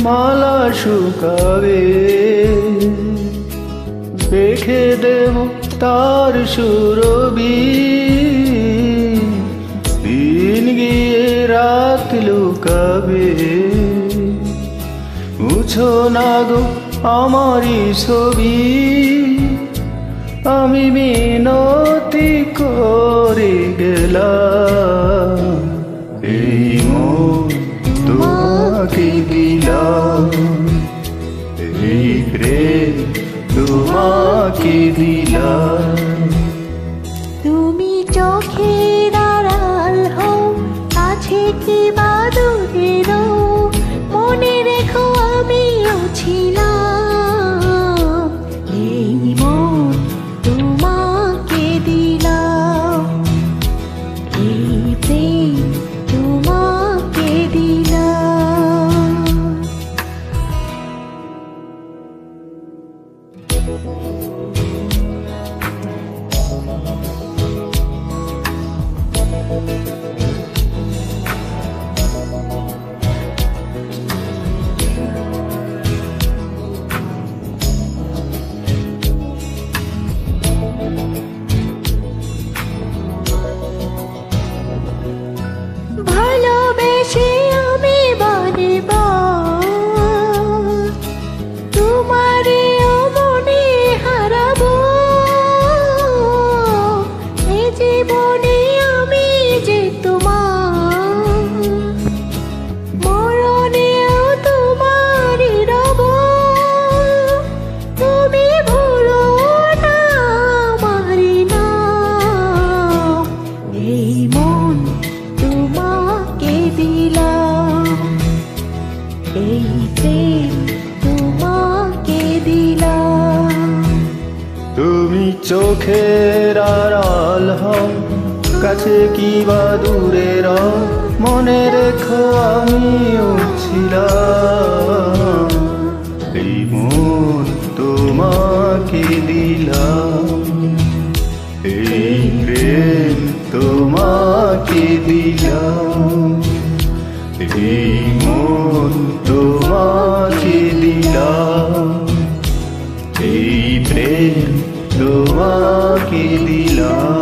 মালা শুকাবে, রেখে দেব তার সুরবি। দিন গিয়ে রাত লুকাবে, মুছো না গো আমারই ছবি। আমি মিনতি করে গেলাম, এই মন তোমাকে দিলাম, এই প্রেম তোমাকে দিলাম। তুমি চোখের আড়াল হও, কাছে কি বা দূরে রও, মনে রেখো আমিও ছিলাম। এই মন তোমাকে দিলাম, এই প্রেম তোমাকে দিলাম। ভালোবেসে আমি বারেবার তোমারে মনে হারাবো। এই জীবনে আমি যে তোমার, মরণেও তোমারই রব। তুমি ভুলো না আমারি নাম, এই মন তোমাকে দিলাম, এই প্রেম তোমাকে দিলাম। তুমি চোখের আড়াল হও, কাছে কি বা দূরে রও, মনে রেখো আমিও ছিলাম। এই মন তোমাকে দিলাম, এই প্রেম তোমাকে দিলাম, এই মন তোমাকে দিলাম, এই প্রেম তোমাকে দিলাম।